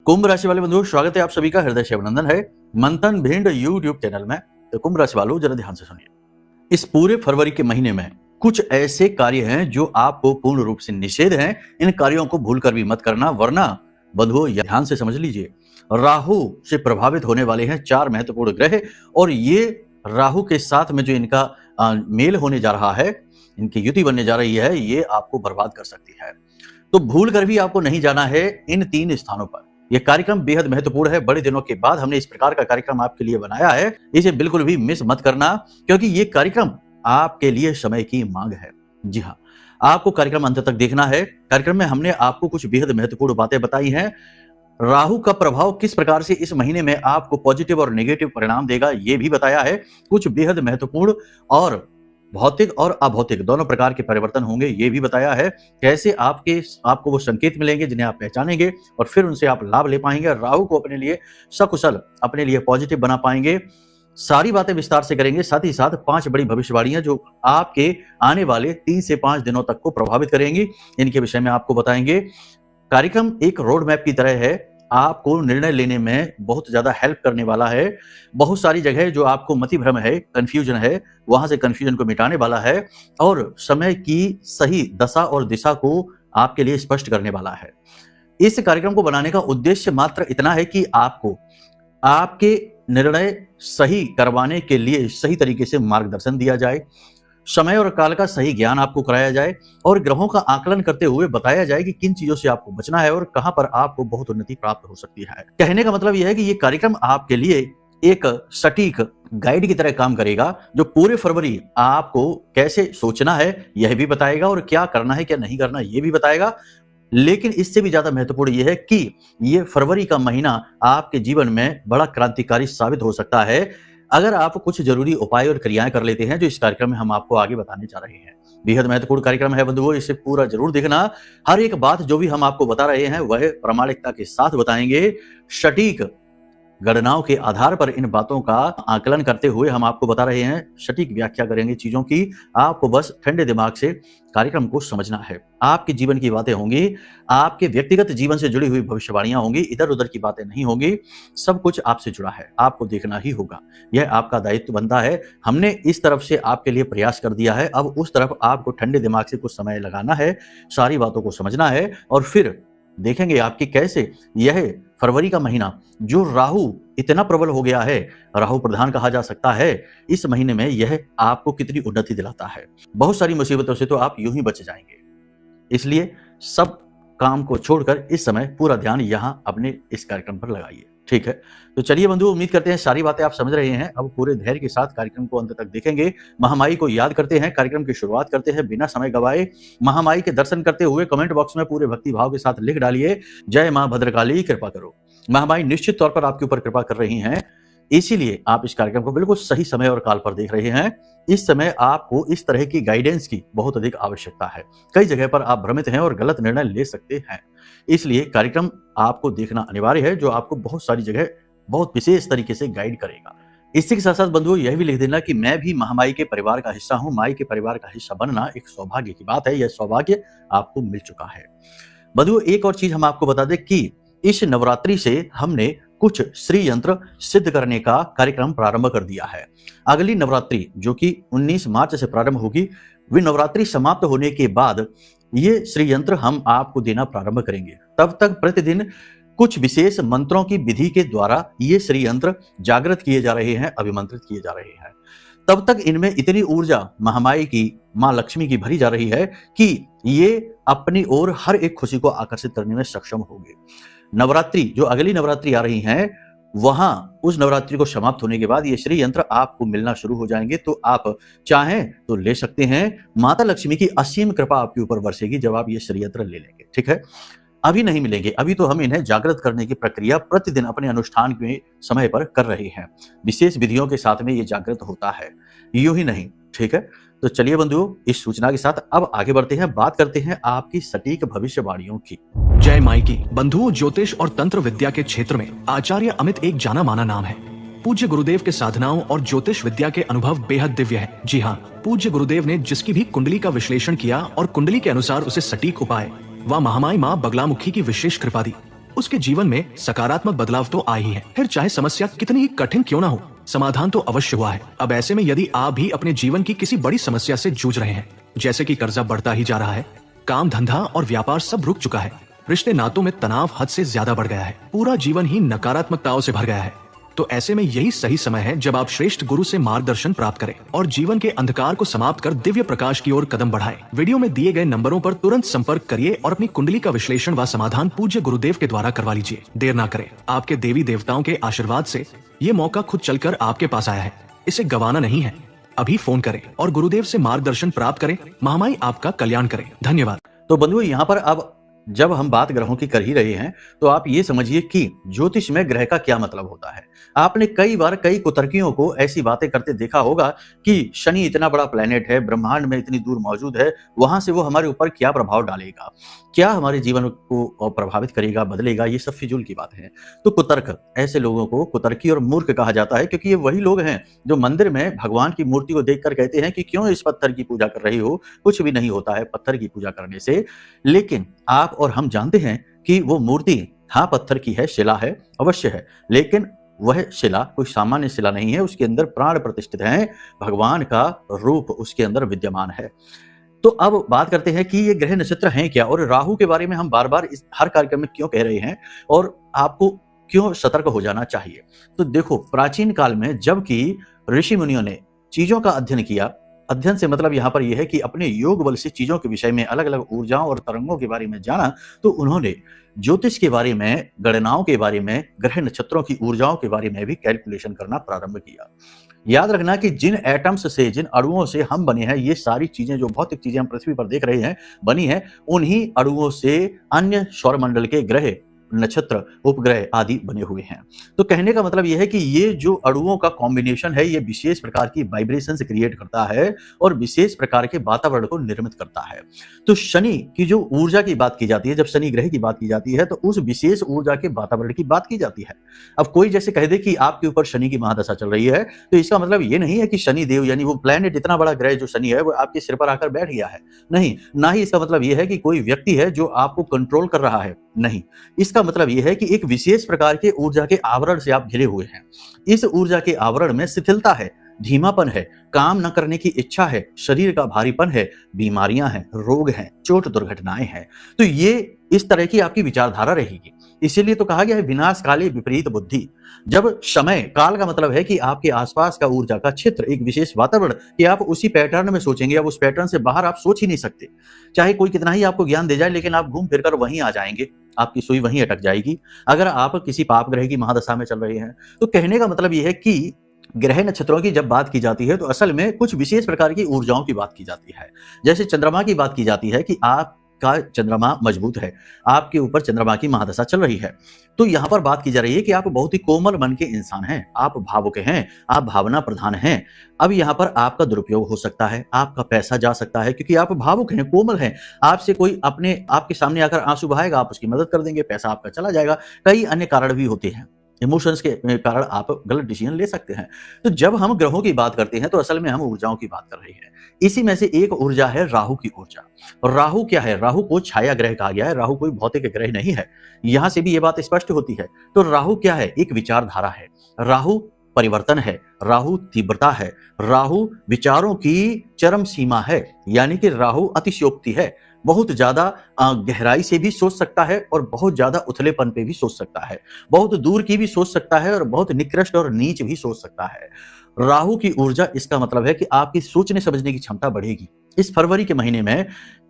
कुंभ राशि वाले बंधुओं, स्वागत है आप सभी का। हृदय से अभिनंदन है मंथन भिंड यूट्यूब चैनल में। तो कुंभ राशि वालों, जरा ध्यान से सुनिए। इस पूरे फरवरी के महीने में कुछ ऐसे कार्य हैं जो आपको पूर्ण रूप से निषेध हैं। इन कार्यों को भूलकर भी मत करना, वरना बंधुओं ध्यान से समझ लीजिए, राहु से प्रभावित होने वाले हैं 4 महत्वपूर्ण ग्रह, और ये राहु के साथ में जो इनका मेल होने जा रहा है, इनकी युति बनने जा रही है, ये आपको बर्बाद कर सकती है। तो भूल कर भी आपको नहीं जाना है इन 3 स्थानों पर। यह कार्यक्रम बेहद महत्वपूर्ण है। बड़े दिनों के बाद हमने इस प्रकार का कार्यक्रम आपके लिए बनाया है, इसे बिल्कुल भी मिस मत करना, क्योंकि ये कार्यक्रम आपके लिए समय की मांग है। जी हाँ, आपको कार्यक्रम अंत तक देखना है। कार्यक्रम में हमने आपको कुछ बेहद महत्वपूर्ण बातें बताई हैं। राहु का प्रभाव किस प्रकार से इस महीने में आपको पॉजिटिव और नेगेटिव परिणाम देगा, ये भी बताया है। कुछ बेहद महत्वपूर्ण और भौतिक और अभौतिक दोनों प्रकार के परिवर्तन होंगे, ये भी बताया है। कैसे आपको वो संकेत मिलेंगे जिन्हें आप पहचानेंगे और फिर उनसे आप लाभ ले पाएंगे, राहु को अपने लिए सकुशल, अपने लिए पॉजिटिव बना पाएंगे। सारी बातें विस्तार से करेंगे। साथ ही साथ 5 बड़ी भविष्यवाणियां जो आपके आने वाले 3 से 5 दिनों तक को प्रभावित करेंगी, इनके विषय में आपको बताएंगे। कार्यक्रम एक रोड मैप की तरह है, आपको निर्णय लेने में बहुत ज्यादा हेल्प करने वाला है। बहुत सारी जगह जो आपको मति भ्रम है, कंफ्यूजन है, वहां से कंफ्यूजन को मिटाने वाला है और समय की सही दशा और दिशा को आपके लिए स्पष्ट करने वाला है। इस कार्यक्रम को बनाने का उद्देश्य मात्र इतना है कि आपको आपके निर्णय सही करवाने के लिए सही तरीके से मार्गदर्शन दिया जाए, समय और काल का सही ज्ञान आपको कराया जाए और ग्रहों का आकलन करते हुए बताया जाए कि किन चीजों से आपको बचना है और कहां पर आपको बहुत उन्नति प्राप्त हो सकती है। कहने का मतलब यह है कि यह कार्यक्रम आपके लिए एक सटीक गाइड की तरह काम करेगा, जो पूरे फरवरी आपको कैसे सोचना है यह भी बताएगा और क्या करना है क्या नहीं करना यह भी बताएगा। लेकिन इससे भी ज्यादा महत्वपूर्ण यह है कि यह फरवरी का महीना आपके जीवन में बड़ा क्रांतिकारी साबित हो सकता है, अगर आप कुछ जरूरी उपाय और क्रियाएं कर लेते हैं, जो इस कार्यक्रम में हम आपको आगे बताने जा रहे हैं। बेहद महत्वपूर्ण कार्यक्रम है बंधुओं, इसे पूरा जरूर देखना। हर एक बात जो भी हम आपको बता रहे हैं वह प्रामाणिकता के साथ बताएंगे। सटीक गणनाओं के आधार पर इन बातों का आकलन करते हुए हम आपको बता रहे हैं। सटीक व्याख्या करेंगे चीजों की। आपको बस ठंडे दिमाग से कार्यक्रम को समझना है। आपके जीवन की बातें होंगी, आपके व्यक्तिगत जीवन से जुड़ी हुई भविष्यवाणियां होंगी, इधर उधर की बातें नहीं होंगी। सब कुछ आपसे जुड़ा है, आपको देखना ही होगा। यह आपका दायित्व बनता है। हमने इस तरफ से आपके लिए प्रयास कर दिया है, अब उस तरफ आपको ठंडे दिमाग से कुछ समय लगाना है, सारी बातों को समझना है और फिर देखेंगे आपकी कैसे यह फरवरी का महीना, जो राहु इतना प्रबल हो गया है, राहु प्रधान कहा जा सकता है, इस महीने में यह आपको कितनी उन्नति दिलाता है। बहुत सारी मुसीबतों से तो आप यूं ही बच जाएंगे। इसलिए सब काम को छोड़कर इस समय पूरा ध्यान यहां अपने इस कार्यक्रम पर लगाइए, ठीक है। तो चलिए बंधु, उम्मीद करते हैं सारी बातें आप समझ रहे हैं। अब पूरे धैर्य के साथ कार्यक्रम को अंत तक देखेंगे। महामाई को याद करते हैं, कार्यक्रम की शुरुआत करते हैं बिना समय गवाए। महामाई के दर्शन करते हुए कमेंट बॉक्स में पूरे भक्ति भाव के साथ लिख डालिए, जय मां भद्रकाली कृपा करो। महामाई निश्चित तौर पर आपके ऊपर कृपा कर रही हैं, इसीलिए आप इस कार्यक्रम को बिल्कुल सही समय और काल पर देख रहे हैं। इस समय आपको इस तरह की गाइडेंस की बहुत अधिक आवश्यकता है। कई जगह पर आप भ्रमित हैं और गलत निर्णय ले सकते हैं, इसलिए कार्यक्रम आपको देखना अनिवार्य है, जो आपको बहुत सारी जगह बहुत विशेष तरीके से गाइड करेगा। इसी के साथ साथ बंधुओं यह भी लिख देना कि मैं भी महामाई के परिवार का हिस्सा हूं। माई के परिवार का हिस्सा बनना एक सौभाग्य की बात है, यह सौभाग्य आपको मिल चुका है। बंधुओं एक और चीज हम आपको बता दें कि इस नवरात्रि से हमने कुछ श्री यंत्र सिद्ध करने का कार्यक्रम प्रारंभ कर दिया है। अगली नवरात्रि जो कि 19 मार्च से प्रारंभ होगी, वे नवरात्रि समाप्त होने के बाद ये श्री यंत्र हम आपको देना प्रारंभ करेंगे। तब तक प्रतिदिन कुछ विशेष मंत्रों की विधि के द्वारा ये श्री यंत्र जागृत किए जा रहे हैं, अभिमंत्रित किए जा रहे हैं। तब तक इनमें इतनी ऊर्जा महामाई की, मां लक्ष्मी की भरी जा रही है कि ये अपनी ओर हर एक खुशी को आकर्षित करने में सक्षम होंगे। नवरात्रि जो अगली नवरात्रि आ रही है, वहां उस नवरात्रि को समाप्त होने के बाद ये श्री यंत्र आपको मिलना शुरू हो जाएंगे। तो आप चाहें तो ले सकते हैं। माता लक्ष्मी की असीम कृपा आपके ऊपर बरसेगी जब आप ये श्री यंत्र ले लेंगे, ठीक है। अभी नहीं मिलेंगे, अभी तो हम इन्हें जागृत करने की प्रक्रिया प्रतिदिन अपने अनुष्ठान के समय पर कर रहे हैं। विशेष विधियों के साथ में ये जागृत होता है, यूं ही नहीं, ठीक है। तो चलिए बंधुओं, इस सूचना के साथ अब आगे बढ़ते हैं, बात करते हैं आपकी सटीक भविष्यवाणियों की। जय माई की। बंधुओं, ज्योतिष और तंत्र विद्या के क्षेत्र में आचार्य अमित एक जाना माना नाम है। पूज्य गुरुदेव के साधनाओं और ज्योतिष विद्या के अनुभव बेहद दिव्य है। जी हाँ, पूज्य गुरुदेव ने जिसकी भी कुंडली का विश्लेषण किया और कुंडली के अनुसार उसे सटीक उपाय व महामाई माँ बगलामुखी की विशेष कृपा दी। उसके जीवन में सकारात्मक बदलाव तो आए ही है। फिर चाहे समस्या कितनी ही कठिन क्यों ना हो, समाधान तो अवश्य हुआ है। अब ऐसे में यदि आप भी अपने जीवन की किसी बड़ी समस्या से जूझ रहे हैं, जैसे कि कर्जा बढ़ता ही जा रहा है, काम धंधा और व्यापार सब रुक चुका है, रिश्ते नातों में तनाव हद से ज्यादा बढ़ गया है, पूरा जीवन ही नकारात्मकताओं से भर गया है, तो ऐसे में यही सही समय है जब आप श्रेष्ठ गुरु से मार्गदर्शन प्राप्त करें और जीवन के अंधकार को समाप्त कर दिव्य प्रकाश की ओर कदम बढ़ाएं। वीडियो में दिए गए नंबरों पर तुरंत संपर्क करिए और अपनी कुंडली का विश्लेषण व समाधान पूज्य गुरुदेव के द्वारा करवा लीजिए। देर ना करें, आपके देवी देवताओं के आशीर्वाद से ये मौका खुद चलकर आपके पास आया है, इसे गंवाना नहीं है। अभी फोन करें और गुरुदेव से मार्गदर्शन प्राप्त करें। महामाई आपका कल्याण करे। धन्यवाद। तो बंधुओं, यहाँ पर अब जब हम बात ग्रहों की कर ही रहे हैं तो आप ये समझिए कि ज्योतिष में ग्रह का क्या मतलब होता है। आपने कई बार कई कुतर्कियों को ऐसी बातें करते देखा होगा कि शनि इतना बड़ा प्लेनेट है, ब्रह्मांड में इतनी दूर मौजूद है, वहां से वो हमारे ऊपर क्या प्रभाव डालेगा, क्या हमारे जीवन को प्रभावित करेगा, बदलेगा, ये सब फिजूल की बात है। तो कुतर्क, ऐसे लोगों को कुतर्की और मूर्ख कहा जाता है, क्योंकि ये वही लोग हैं जो मंदिर में भगवान की मूर्ति को देखकर कहते हैं कि क्यों इस पत्थर की पूजा कर रही हो, कुछ भी नहीं होता है पत्थर की पूजा करने से। लेकिन आप और हम जानते हैं कि वो मूर्ति हाँ पत्थर की है, शिला है, अवश्य है, लेकिन वह शिला कोई सामान्य शिला नहीं है, उसके अंदर प्राण प्रतिष्ठित है, भगवान का रूप उसके अंदर विद्यमान है। तो अब बात करते हैं कि ये ग्रह नक्षत्र हैं क्या, और राहु के बारे में हम बार बार इस हर कार्यक्रम में क्यों कह रहे हैं और आपको क्यों सतर्क हो जाना चाहिए। तो देखो, प्राचीन काल में जबकि ऋषि मुनियों ने चीजों का अध्ययन किया, अध्ययन से मतलब यहाँ पर यह है कि अपने योग बल से चीजों के विषय में अलग अलग ऊर्जाओं और तरंगों के बारे में जाना, तो उन्होंने ज्योतिष के बारे में, गणनाओं के बारे में, ग्रह नक्षत्रों की ऊर्जाओं के बारे में भी कैलकुलेशन करना प्रारंभ किया। याद रखना कि जिन एटम्स से, जिन अणुओं से हम बने हैं, ये सारी चीजें जो भौतिक चीजें हम पृथ्वी पर देख रहे हैं बनी हैं, उन्हीं अणुओं से अन्य सौरमंडल के ग्रह, नक्षत्र, उपग्रह आदि बने हुए हैं। तो कहने का मतलब यह है कि ये जो अणुओं का कॉम्बिनेशन है, ये विशेष प्रकार की वाइब्रेशंस क्रिएट करता है और विशेष प्रकार के वातावरण को निर्मित करता है। तो शनि की जो ऊर्जा की बात की जाती है, जब शनि ग्रह की बात की जाती है, तो उस विशेष ऊर्जा के वातावरण की बात की जाती है। अब कोई जैसे कह दे कि आपके ऊपर शनि की महादशा चल रही है, तो इसका मतलब ये नहीं है कि शनि देव यानी वो प्लेनेट, इतना बड़ा ग्रह जो शनि है, वो आपके सिर पर आकर बैठ गया है, नहीं। ना ही इसका मतलब यह है कि कोई व्यक्ति है जो आपको कंट्रोल कर रहा है, नहीं। इसका मतलब यह है कि एक विशेष प्रकार के ऊर्जा के आवरण से आप घिरे हुए हैं। इस ऊर्जा के आवरण में शिथिलता है, धीमापन है, काम न करने की इच्छा है, शरीर का भारीपन है, बीमारियां हैं, रोग हैं, चोट दुर्घटनाएं हैं। तो ये इस तरह की आपकी विचारधारा रहेगी। इसीलिए तो कहा गया है विनाश काले विपरीत बुद्धि। जब समय काल का मतलब है कि आपके आसपास का ऊर्जा का क्षेत्र, एक विशेष वातावरण, कि आप उसी पैटर्न में सोचेंगे, अब उस पैटर्न से बाहर आप सोच ही नहीं सकते। चाहे कोई कितना ही आपको ज्ञान दे जाए, लेकिन आप घूम फिरकर वहीं आ जाएंगे, आपकी सुई वहीं अटक जाएगी, अगर आप किसी पाप ग्रह की महादशा में चल रहे हैं। तो कहने का मतलब यह है कि ग्रह नक्षत्रों की जब बात की जाती है तो असल में कुछ विशेष प्रकार की ऊर्जाओं की बात की जाती है। जैसे चंद्रमा की बात की जाती है कि आपका चंद्रमा मजबूत है, आपके ऊपर चंद्रमा की महादशा चल रही है, तो यहाँ पर बात की जा रही है कि आप बहुत ही कोमल मन के इंसान हैं, आप भावुक हैं, आप भावना प्रधान हैं। अब यहाँ पर आपका दुरुपयोग हो सकता है, आपका पैसा जा सकता है, क्योंकि आप भावुक हैं, कोमल हैं। आपसे कोई आपके सामने आकर आंसू बहाएगा, आप उसकी मदद कर देंगे, पैसा आपका चला जाएगा। कई अन्य कारण भी होते हैं, इमोशंस के कारण आप गलत डिसीजन ले सकते हैं। तो जब हम ग्रहों की बात करते हैं तो असल में हम ऊर्जाओं की बात कर रहे हैं। इसी में से एक ऊर्जा है राहु की ऊर्जा। और राहु क्या है? राहु को छाया ग्रह कहा गया है, राहु कोई भौतिक ग्रह नहीं है। यहां से भी ये बात स्पष्ट होती है। तो राहु क्या है? एक विचारधारा है, राहु परिवर्तन है, राहु तीव्रता है, राहु विचारों की चरम सीमा है, यानी कि राहु अतिशयोक्ति है। बहुत ज्यादा गहराई से भी सोच सकता है और बहुत ज्यादा उथलेपन पे भी सोच सकता है, बहुत दूर की भी सोच सकता है और बहुत निकृष्ट और नीच भी सोच सकता है। राहु की ऊर्जा, इसका मतलब है कि आपकी सोचने समझने की क्षमता बढ़ेगी। इस फरवरी के महीने में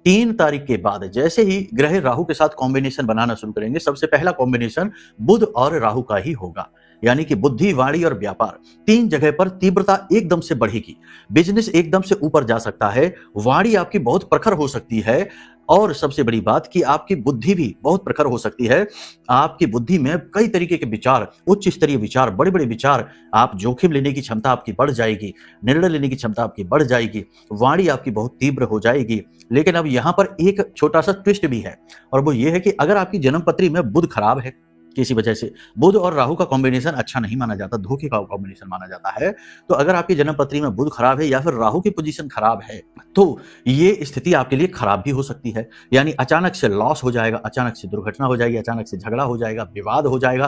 3 तारीख के बाद जैसे ही ग्रह राहु के साथ कॉम्बिनेशन बनाना शुरू करेंगे, सबसे पहला कॉम्बिनेशन बुध और राहु का ही होगा, यानी कि बुद्धि, वाणी और व्यापार 3 जगह पर तीव्रता एकदम से बढ़ेगी। बिजनेस एकदम से ऊपर जा सकता है, वाणी आपकी बहुत प्रखर हो सकती है, और सबसे बड़ी बात कि आपकी बुद्धि भी बहुत प्रखर हो सकती है। आपकी बुद्धि में कई तरीके के विचार, उच्च स्तरीय विचार, बड़े बड़े विचार, आप जोखिम लेने की क्षमता आपकी बढ़ जाएगी, निर्णय लेने की क्षमता आपकी बढ़ जाएगी, वाणी आपकी बहुत तीव्र हो जाएगी। लेकिन अब यहाँ पर एक छोटा सा ट्विस्ट भी है, और वो ये है कि अगर आपकी जन्म पत्री में बुध खराब है, किसी वजह से बुध और राहु का कॉम्बिनेशन अच्छा नहीं माना जाता, धोखे का कॉम्बिनेशन माना जाता है। तो अगर आपकी जन्म पत्री में बुध खराब है या फिर राहु की पोजीशन खराब है तो ये स्थिति आपके लिए खराब भी हो सकती है। यानी अचानक से लॉस हो जाएगा, अचानक से दुर्घटना हो जाएगी, अचानक से झगड़ा हो जाएगा, विवाद हो जाएगा,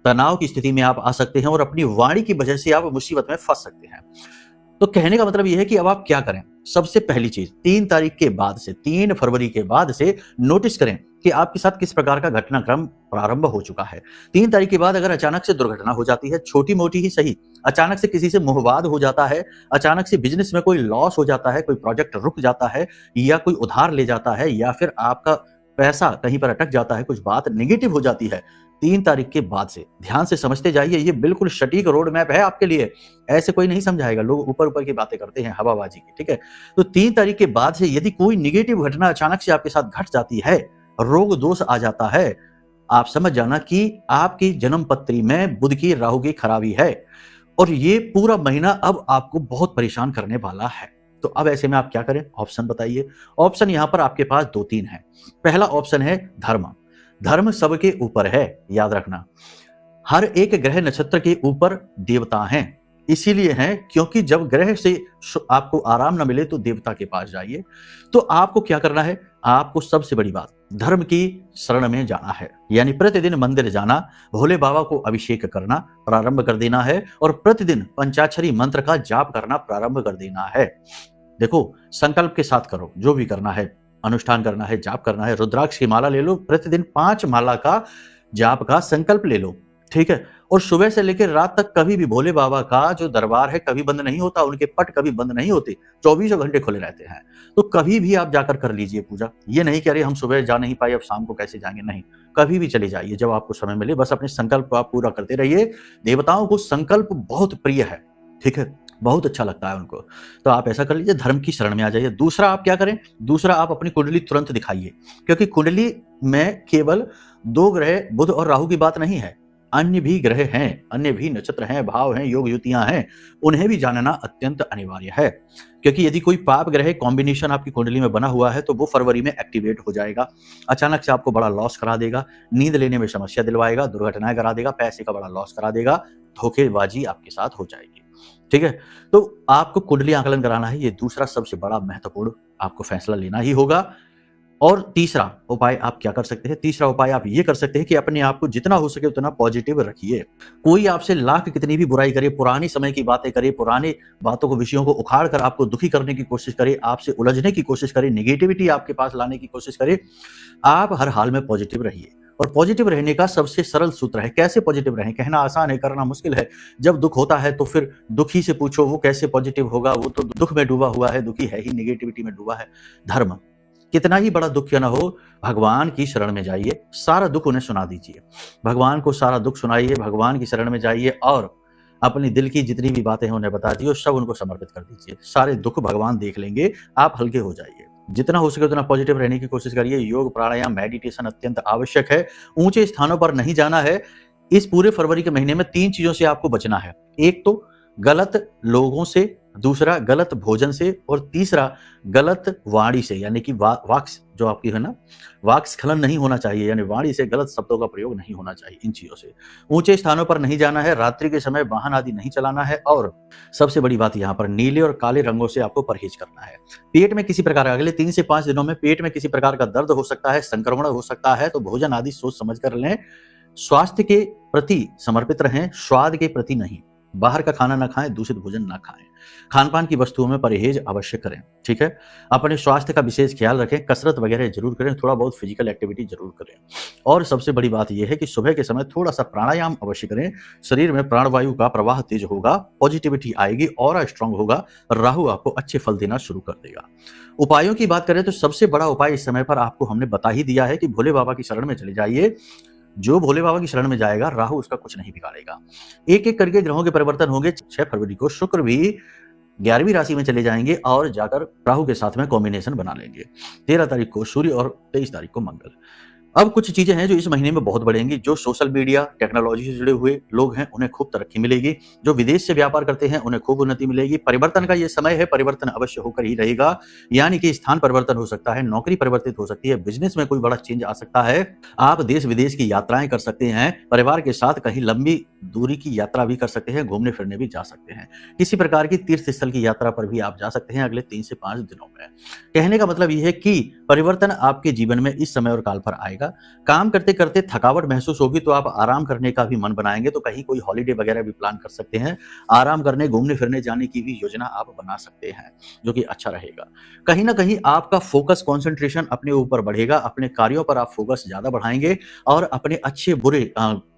तनाव की स्थिति में आप आ सकते हैं और अपनी वाणी की वजह से आप मुसीबत में फंस सकते हैं। तो कहने का मतलब यह है कि अब आप क्या करें। सबसे पहली चीज 3 तारीख के बाद से, 3 फरवरी के बाद से नोटिस करें कि आपके साथ किस प्रकार का घटनाक्रम प्रारंभ हो चुका है। 3 तारीख के बाद अगर अचानक से दुर्घटना हो जाती है, छोटी मोटी ही सही, अचानक से किसी से मुहवाद हो जाता है, अचानक से बिजनेस में कोई लॉस हो जाता है, कोई प्रोजेक्ट रुक जाता है या कोई उधार ले जाता है या फिर आपका पैसा कहीं पर अटक जाता है, कुछ बात नेगेटिव हो जाती है 3 तारीख के बाद से, ध्यान से समझते जाइए। ये बिल्कुल सटीक रोड मैप है आपके लिए, ऐसे कोई नहीं समझाएगा, लोग ऊपर ऊपर की बातें करते हैं हवाबाजी की, ठीक है। तो 3 तारीख के बाद से यदि कोई निगेटिव घटना अचानक से आपके साथ घट जाती है, रोग दोष आ जाता है, आप समझ जाना कि आपकी जन्म पत्री में बुध की राहु की खराबी है और ये पूरा महीना अब आपको बहुत परेशान करने वाला है। तो अब ऐसे में आप क्या करें, ऑप्शन बताइए। ऑप्शन यहां पर आपके पास 2-3 है। पहला ऑप्शन है धर्म। धर्म सबके ऊपर है, याद रखना। हर एक ग्रह नक्षत्र के ऊपर देवता हैं, इसीलिए हैं क्योंकि जब ग्रह से आपको आराम न मिले तो देवता के पास जाइए। तो आपको क्या करना है, आपको सबसे बड़ी बात धर्म की शरण में जाना है, यानी प्रतिदिन मंदिर जाना, भोले बाबा को अभिषेक करना प्रारंभ कर देना है और प्रतिदिन पंचाक्षरी मंत्र का जाप करना प्रारंभ कर देना है। देखो, संकल्प के साथ करो, जो भी करना है, अनुष्ठान करना है, जाप करना है, रुद्राक्ष की माला ले लो, प्रतिदिन 5 माला का जाप का संकल्प ले लो, ठीक है। और सुबह से लेकर रात तक कभी भी भोले बाबा का जो दरबार है कभी बंद नहीं होता, उनके पट कभी बंद नहीं होते, 24 घंटे खुले रहते हैं। तो कभी भी आप जाकर कर लीजिए पूजा। ये नहीं कि अरे हम सुबह जा नहीं पाए, अब शाम को कैसे जाएंगे, नहीं, कभी भी चले जाइए जब आपको समय मिले। बस अपने संकल्प को आप पूरा करते रहिए। देवताओं को संकल्प बहुत प्रिय है, ठीक है, बहुत अच्छा लगता है उनको। तो आप ऐसा कर लीजिए, धर्म की शरण में आ जाइए। दूसरा आप क्या करें, दूसरा आप अपनी कुंडली तुरंत दिखाइए, क्योंकि कुंडली में केवल 2 ग्रह बुध और राहु की बात नहीं है, अन्य भी ग्रह हैं, अन्य भी नक्षत्र हैं, भाव हैं, योग युतियां हैं, उन्हें भी जानना अत्यंत अनिवार्य है। क्योंकि यदि कोई पाप ग्रह कॉम्बिनेशन आपकी कुंडली में बना हुआ है तो वो फरवरी में एक्टिवेट हो जाएगा, अचानक से आपको बड़ा लॉस करा देगा, नींद लेने में समस्या दिलवाएगा, दुर्घटनाएं करा देगा, पैसे का बड़ा लॉस करा देगा, धोखेबाजी आपके साथ हो जाएगी, ठीक है। तो आपको कुंडली आकलन कराना है, ये दूसरा सबसे बड़ा महत्वपूर्ण आपको फैसला लेना ही होगा। और तीसरा उपाय आप क्या कर सकते हैं, तीसरा उपाय आप ये कर सकते हैं कि अपने आप को जितना हो सके उतना पॉजिटिव रखिए। कोई आपसे लाख कितनी भी बुराई करे, पुरानी समय की बातें करे, पुरानी बातों को, विषयों को उखाड़ कर आपको दुखी करने की कोशिश करे, आपसे उलझने की कोशिश करे, निगेटिविटी आपके पास लाने की कोशिश करे, आप हर हाल में पॉजिटिव रहिए। और पॉजिटिव रहने का सबसे सरल सूत्र है, कैसे पॉजिटिव रहें, कहना आसान है, करना मुश्किल है। जब दुख होता है तो फिर दुखी से पूछो वो कैसे पॉजिटिव होगा, वो तो दुख में डूबा हुआ है, दुखी है ही, निगेटिविटी में डूबा है। धर्म, कितना ही बड़ा दुख क्यों ना हो, भगवान की शरण में जाइए, सारा दुख उन्हें सुना दीजिए, भगवान को सारा दुख सुनाइए, भगवान की शरण में जाइए और अपनी दिल की जितनी भी बातें हैं उन्हें बता दिए, सब उनको समर्पित कर दीजिए। सारे दुख भगवान देख लेंगे, आप हल्के हो जाइए। जितना हो सके उतना पॉजिटिव रहने की कोशिश करिए। योग, प्राणायाम, मेडिटेशन अत्यंत आवश्यक है। ऊंचे स्थानों पर नहीं जाना है। इस पूरे फरवरी के महीने में 3 चीजों से आपको बचना है। एक तो गलत लोगों से, दूसरा गलत भोजन से और तीसरा गलत वाणी से, यानी कि वाक् जो आपकी है ना, वाक्स्खलन नहीं होना चाहिए, यानी वाणी से गलत शब्दों का प्रयोग नहीं होना चाहिए। इन चीजों से ऊंचे स्थानों पर नहीं जाना है, रात्रि के समय वाहन आदि नहीं चलाना है और सबसे बड़ी बात यहाँ पर नीले और काले रंगों से आपको परहेज करना है। पेट में किसी प्रकार, अगले 3 से 5 दिनों में पेट में किसी प्रकार का दर्द हो सकता है, संक्रमण हो सकता है, तो भोजन आदि सोच समझ कर लें। स्वास्थ्य के प्रति समर्पित रहें, स्वाद के प्रति नहीं। बाहर का खाना ना खाएं, दूषित भोजन ना खाएं, खान पान की वस्तुओं में परहेज अवश्य करें, ठीक है। अपने स्वास्थ्य का विशेष ख्याल रखें, कसरत वगैरह जरूर करें, थोड़ा बहुत फिजिकल एक्टिविटी जरूर करें। और सबसे बड़ी बात यह है कि सुबह के समय थोड़ा सा प्राणायाम अवश्य करें। शरीर में प्राणवायु का प्रवाह तेज होगा, पॉजिटिविटी आएगी, ऑरा स्ट्रांग होगा, राहु आपको अच्छे फल देना शुरू कर देगा। उपायों की बात करें तो सबसे बड़ा उपाय इस समय पर आपको हमने बता ही दिया है कि भोले बाबा की शरण में चले जाइए। जो भोले बाबा की शरण में जाएगा, राहु उसका कुछ नहीं बिगाड़ेगा। एक एक करके ग्रहों के परिवर्तन होंगे। 6 फरवरी को शुक्र भी 11वीं राशि में चले जाएंगे और जाकर राहु के साथ में कॉम्बिनेशन बना लेंगे। 13 तारीख को सूर्य और 23 तारीख को मंगल। अब कुछ चीजें हैं जो इस महीने में बहुत बढ़ेंगी। जो सोशल मीडिया टेक्नोलॉजी से जुड़े हुए लोग हैं उन्हें खूब तरक्की मिलेगी। जो विदेश से व्यापार करते हैं उन्हें खूब उन्नति मिलेगी। परिवर्तन का ये समय है, परिवर्तन अवश्य होकर ही रहेगा। यानी कि स्थान परिवर्तन हो सकता है, नौकरी परिवर्तित हो सकती है, बिजनेस में कोई बड़ा चेंज आ सकता है। आप देश विदेश की यात्राएं कर सकते हैं, परिवार के साथ कहीं लंबी दूरी की यात्रा भी कर सकते हैं, घूमने फिरने भी जा सकते हैं। किसी प्रकार की तीर्थ स्थल की यात्रा पर भी आप जा सकते हैं अगले 3 से 5 दिनों में। कहने का मतलब यह है कि परिवर्तन आपके जीवन में इस समय और काल पर आएगा। काम करते करते थकावट महसूस होगी तो आप आराम करने का भी मन बनाएंगे, तो कहीं कोई हॉलिडे वगैरह भी प्लान कर सकते हैं। आराम करने, घूमने फिरने जाने की भी योजना आप बना सकते हैं, जो कि अच्छा रहेगा। कहीं ना कहीं आपका फोकस, कंसंट्रेशन अपने ऊपर बढ़ेगा। अपने कार्यों पर आप फोकस ज्यादा बढ़ाएंगे और अपने अच्छे बुरे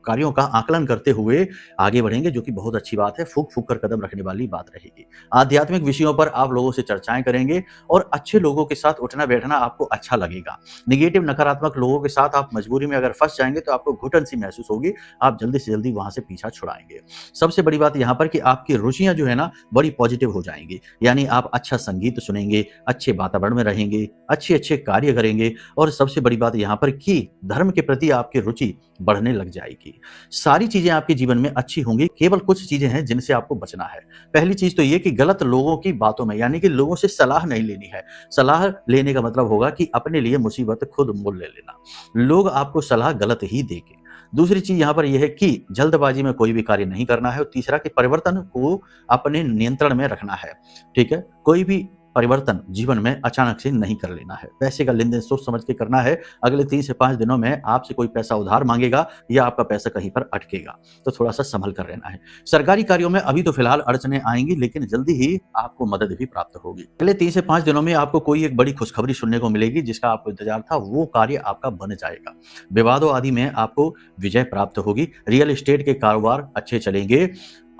कार्यों का आकलन करते हुए आगे बढ़ेंगे, जो कि बहुत अच्छी बात है। फूक फूक कर कदम रखने वाली बात रहेगी। आध्यात्मिक विषयों पर आप लोगों से चर्चाएं करेंगे और अच्छे लोगों के साथ उठना बैठना आपको अच्छा लगेगा। निगेटिव, नकारात्मक लोगों के साथ आप मजबूरी में अगर फंस जाएंगे तो आपको घुटन सी महसूस होगी। आप जल्दी से जल्दी वहां से पीछा छुड़ाएंगे। सबसे बड़ी बात यहाँ पर कि आपकी रुचियां जो है ना बड़ी पॉजिटिव हो जाएंगी। यानी आप अच्छा संगीत सुनेंगे, अच्छे वातावरण में रहेंगे, अच्छे अच्छे कार्य करेंगे और सबसे बड़ी बात यहाँ पर कि धर्म के प्रति आपकी रुचि बढ़ने लग जाएगी। सारी चीजें आपके जीवन में अच्छी होंगी। केवल कुछ चीजें हैं जिनसे आपको बचना है। पहली चीज तो ये कि गलत लोगों की बातों में, यानी कि लोगों से सलाह नहीं लेनी है। सलाह लेने का मतलब होगा कि अपने लिए मुसीबत खुद मोल ले लेना। लोग आपको सलाह गलत ही देंगे। दूसरी चीज यहां पर यह है कि जल्दबाजी में कोई भी कार्य नहीं करना है। और तीसरा कि परिवर्तन को अपने नियंत्रण में रखना है। ठीक है, कोई भी परिवर्तन जीवन में अचानक से नहीं कर लेना है। पैसे का लेन देन सोच समझ के करना है। अगले 3 से 5 दिनों में आपसे कोई पैसा उधार मांगेगा या आपका पैसा कहीं पर अटकेगा, तो थोड़ा सा संभल कर रहना है। सरकारी कार्यों में अभी तो फिलहाल अड़चने आएंगी, लेकिन जल्दी ही आपको मदद भी प्राप्त होगी। अगले 3 से 5 दिनों में आपको कोई एक बड़ी खुशखबरी सुनने को मिलेगी, जिसका आपको इंतजार था वो कार्य आपका बन जाएगा। विवादों आदि में आपको विजय प्राप्त होगी। रियल एस्टेट के कारोबार अच्छे चलेंगे।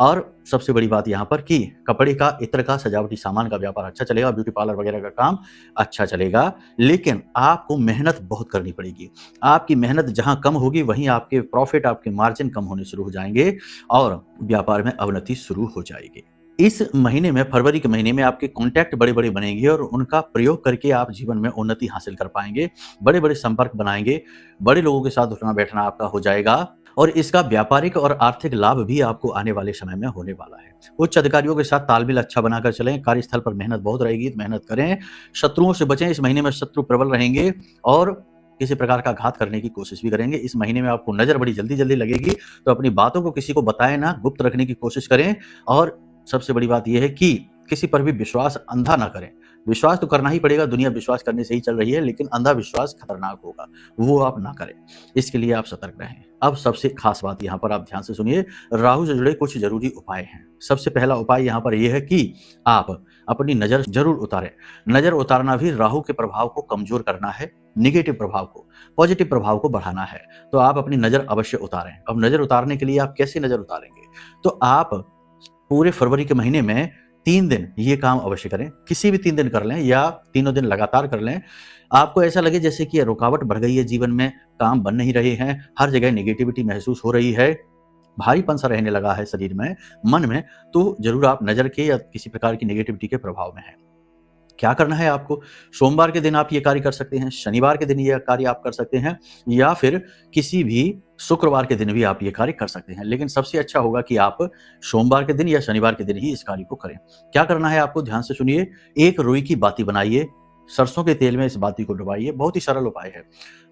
और सबसे बड़ी बात यहाँ पर कि कपड़े का, इत्र का, सजावटी सामान का व्यापार अच्छा चलेगा। ब्यूटी पार्लर वगैरह का काम अच्छा चलेगा। लेकिन आपको मेहनत बहुत करनी पड़ेगी। आपकी मेहनत जहां कम होगी वहीं आपके प्रॉफिट, आपके मार्जिन कम होने शुरू हो जाएंगे और व्यापार में अवनति शुरू हो जाएगी। इस महीने में, फरवरी के महीने में, आपके कॉन्टैक्ट बड़े बड़े बनेंगे और उनका प्रयोग करके आप जीवन में उन्नति हासिल कर पाएंगे। बड़े बड़े संपर्क बनाएंगे। बड़े लोगों के साथ उठना बैठना आपका हो जाएगा और इसका व्यापारिक और आर्थिक लाभ भी आपको आने वाले समय में होने वाला है। उच्च अधिकारियों के साथ तालमेल अच्छा बनाकर चलें। कार्यस्थल पर मेहनत बहुत रहेगी, तो मेहनत करें। शत्रुओं से बचें। इस महीने में शत्रु प्रबल रहेंगे और किसी प्रकार का घात करने की कोशिश भी करेंगे। इस महीने में आपको नजर बड़ी जल्दी जल्दी लगेगी, तो अपनी बातों को किसी को बताएं ना, गुप्त रखने की कोशिश करें। और सबसे बड़ी बात यह है कि किसी पर भी विश्वास अंधा ना करें। विश्वास तो करना ही पड़ेगा, दुनिया विश्वास करने से ही चल रही है, लेकिन अंधा विश्वास खतरनाक होगा, वो आप ना करें। इसके लिए आप सतर्क रहें। अब सबसे खास बात यहाँ पर आप ध्यान से सुनिए। राहु से जुड़े कुछ जरूरी उपाय हैं। सबसे पहला उपाय यहाँ पर यह है कि आप अपनी नजर जरूर उतारें। नजर उतारना भी राहु के प्रभाव को कमजोर करना है, निगेटिव प्रभाव को, पॉजिटिव प्रभाव को बढ़ाना है। तो आप अपनी नजर अवश्य उतारें। अब नजर उतारने के लिए आप कैसे नजर उतारेंगे? तो आप पूरे फरवरी के महीने में 3 दिन ये काम अवश्य करें। किसी भी 3 दिन कर लें या तीनों दिन लगातार कर लें। आपको ऐसा लगे जैसे कि रुकावट बढ़ गई है जीवन में, काम बन नहीं रहे हैं, हर जगह नेगेटिविटी महसूस हो रही है, भारीपन सा रहने लगा है शरीर में, मन में, तो जरूर आप नजर के या किसी प्रकार की नेगेटिविटी के प्रभाव में हैं। क्या करना है आपको? सोमवार के दिन आप ये कार्य कर सकते हैं, शनिवार के दिन ये कार्य आप कर सकते हैं, या फिर किसी भी शुक्रवार के दिन भी आप ये कार्य कर सकते हैं। लेकिन सबसे अच्छा होगा कि आप सोमवार के दिन या शनिवार के दिन ही इस कार्य को करें। क्या करना है आपको? ध्यान से सुनिए। एक रुई की बाती बनाइए, सरसों के तेल में इस बाती को डुबाइए। बहुत ही सरल उपाय है।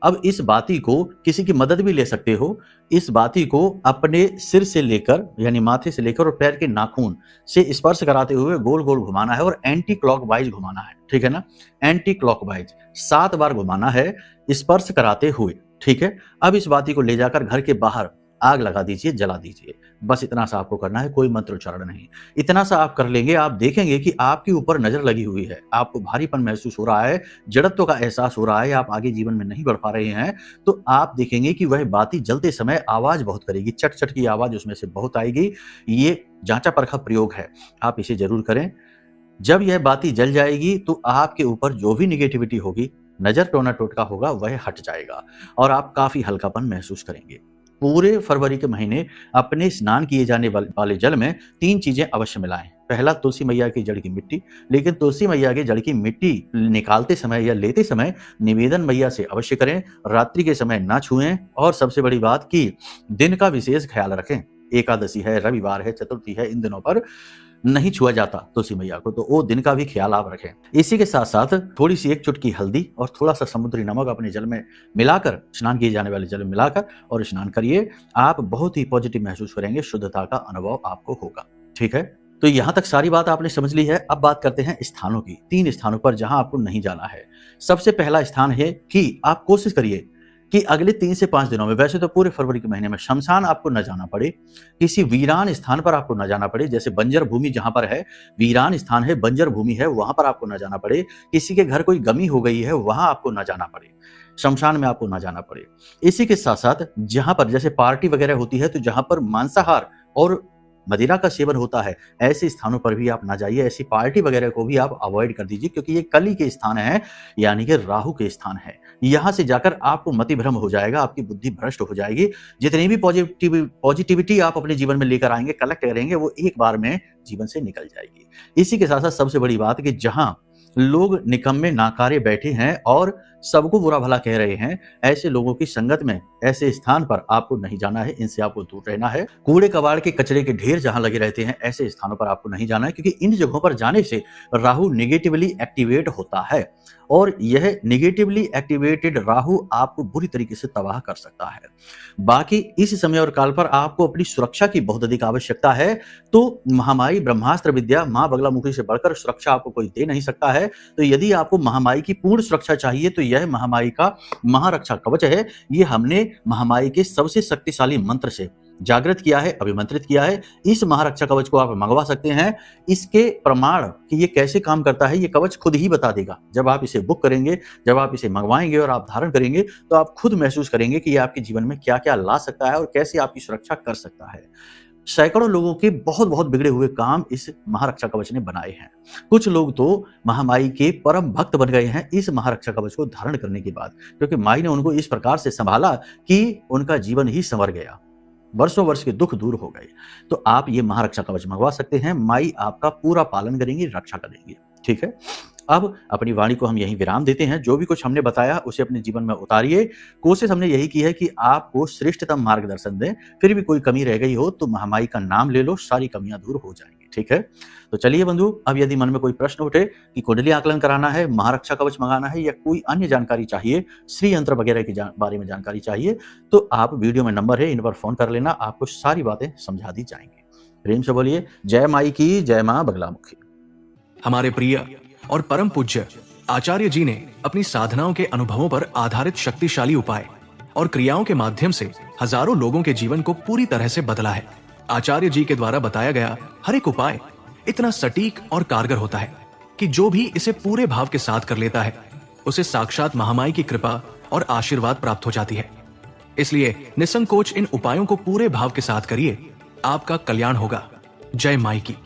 अब इस बाती को किसी की मदद भी ले सकते हो। इस बाती को अपने सिर से लेकर, यानी माथे से लेकर और पैर के नाखून से स्पर्श कराते हुए गोल गोल घुमाना है और एंटी क्लॉकवाइज घुमाना है। ठीक है ना? एंटी क्लॉकवाइज 7 बार घुमाना है स्पर्श कराते हुए। ठीक है? अब इस बाती को ले जाकर घर के बाहर आग लगा दीजिए, जला दीजिए। बस इतना सा आपको करना है, कोई मंत्र उच्चारण नहीं। इतना सा आप कर लेंगे, आप देखेंगे कि आपके ऊपर नजर लगी हुई है, आपको भारीपन महसूस हो रहा है, जड़त्व का एहसास हो रहा है, आप आगे जीवन में नहीं बढ़ पा रहे हैं, तो आप देखेंगे कि वह बाती जलते समय आवाज बहुत करेगी, चट चट की आवाज उसमें से बहुत आएगी। ये जांचा परखा प्रयोग है, आप इसे जरूर करें। जब यह बाती जल जाएगी तो आपके ऊपर जो भी निगेटिविटी होगी, नजर टोना टोटका होगा, वह हट जाएगा और आप काफी हल्कापन महसूस करेंगे। पूरे फरवरी के महीने अपने स्नान किए जाने वाले जल में 3 चीजें अवश्य मिलाएं। पहला, तुलसी मैया की जड़ की मिट्टी, लेकिन तुलसी मैया की जड़ की मिट्टी निकालते समय या लेते समय निवेदन मैया से अवश्य करें। रात्रि के समय ना छुएं और सबसे बड़ी बात कि दिन का विशेष ख्याल रखें। एकादशी है, रविवार है, चतुर्थी है, इन दिनों पर नहीं छुआ जाता तुलसी मैया को, तो वो दिन का भी ख्याल आप रखें। इसी के साथ साथ थोड़ी सी 1 चुटकी हल्दी और थोड़ा सा समुद्री नमक अपने जल में मिलाकर, स्नान किए जाने वाले जल में मिलाकर और स्नान करिए। आप बहुत ही पॉजिटिव महसूस करेंगे, शुद्धता का अनुभव आपको होगा। ठीक है, तो यहां तक सारी बात आपने समझ ली है। अब बात करते हैं स्थानों की। 3 स्थानों पर जहां आपको नहीं जाना है। सबसे पहला स्थान है कि आप कोशिश करिए कि अगले 3 से 5 दिनों में, वैसे तो पूरे फरवरी के महीने में शमशान आपको न जाना पड़े, किसी वीरान स्थान पर आपको न जाना पड़े, जैसे बंजर भूमि जहां पर है, वीरान स्थान है, बंजर भूमि है, वहां पर आपको न जाना पड़े। किसी के घर कोई गमी हो गई है, वहां आपको न जाना पड़े, शमशान में आपको न जाना पड़े। इसी के साथ साथ जहां पर जैसे पार्टी वगैरह होती है, तो जहां पर मांसाहार और मदिरा का सेवन होता है, ऐसे स्थानों पर भी आप ना जाइए। ऐसी पार्टी वगैरह को भी आप अवॉइड कर दीजिए, क्योंकि ये कली के स्थान है, यानी कि राहु के स्थान है। यहां से जाकर आपको मति भ्रम हो जाएगा, आपकी बुद्धि भ्रष्ट हो जाएगी। जितनी भी पॉजिटिविटी आप अपने जीवन में लेकर आएंगे, कलेक्ट करेंगे, वो एक बार में जीवन से निकल जाएगी। इसी के साथ साथ सबसे बड़ी बात कि जहां लोग निकम्मे नाकारे बैठे हैं और सबको बुरा भला कह रहे हैं, ऐसे लोगों की संगत में, ऐसे स्थान पर आपको नहीं जाना है, इनसे आपको दूर रहना है। कूड़े कबाड़ के कचरे के ढेर जहां लगे रहते हैं, ऐसे स्थानों पर आपको नहीं जाना है, क्योंकि इन जगहों पर जाने से राहु नेगेटिवली एक्टिवेट होता है और यह नेगेटिवली एक्टिवेटेड राहु आपको बुरी तरीके से तबाह कर सकता है। बाकी इस समय और काल पर आपको अपनी सुरक्षा की बहुत अधिक आवश्यकता है, तो महामाई ब्रह्मास्त्र विद्या मां बगलामुखी से बढ़कर सुरक्षा आपको कोई दे नहीं सकता है। तो यदि आपको महामाई की पूर्ण सुरक्षा चाहिए, तो यह महामाई का महारक्षा कवच है। ये हमने महामाई के सबसे शक्तिशाली मंत्र से जागृत किया है, अभिमंत्रित किया है। इस महारक्षा कवच को आप मंगवा सकते हैं। इसके प्रमाण कि ये कैसे काम करता है, ये कवच खुद ही बता देगा। जब आप इसे बुक करेंगे, जब आप इसे मंगवाएंगे और आप धारण करेंगे, तो आप खुद महसूस करेंगे कि ये आपके जीवन में क्या क्या ला सकता है और कैसे आपकी सुरक्षा कर सकता है। सैकड़ों लोगों के बहुत बहुत बिगड़े हुए काम इस महारक्षा कवच ने बनाए हैं। कुछ लोग तो महामाई के परम भक्त बन गए हैं इस महारक्षा कवच को धारण करने के बाद, क्योंकि माई ने उनको इस प्रकार से संभाला कि उनका जीवन ही संवर गया, वर्षों वर्ष के दुख दूर हो गए। तो आप ये महारक्षा कवच मंगवा सकते हैं। माई आपका पूरा पालन करेंगी, रक्षा करेंगी। ठीक है, अब अपनी वाणी को हम यहीं विराम देते हैं। जो भी कुछ हमने बताया उसे अपने जीवन में उतारिए। कोशिश हमने यही की है कि आपको श्रेष्ठतम मार्गदर्शन दें। फिर भी कोई कमी रह गई हो तो महामाई का नाम ले लो, सारी कमियां दूर हो जाएंगी। ठीक है, तो चलिए बंधु, अब यदि मन में कोई प्रश्न उठे कि कुंडली आकलन कराना है, महारक्षा कवच मंगाना है या कोई अन्य जानकारी चाहिए, श्री यंत्र वगैरह के बारे में जानकारी चाहिए, तो आप वीडियो में नंबर है, इन पर फोन कर लेना, आपको सारी बातें समझा दी जाएंगी। प्रेम से बोलिए जय माई की, जय मां बगलामुखी। हमारे प्रिय और परम पूज्य आचार्य जी ने अपनी साधनाओं के अनुभवों पर आधारित शक्तिशाली उपाय और क्रियाओं के माध्यम से हजारों लोगों के जीवन को पूरी तरह से बदला है। आचार्य जी के द्वारा बताया गया हर एक उपाय इतना सटीक और कारगर होता है कि जो भी इसे पूरे भाव के साथ कर लेता है, उसे साक्षात महामाई की कृपा और आशीर्वाद प्राप्त हो जाती है। इसलिए निसंकोच इन उपायों को पूरे भाव के साथ करिए, आपका कल्याण होगा। जय माई की।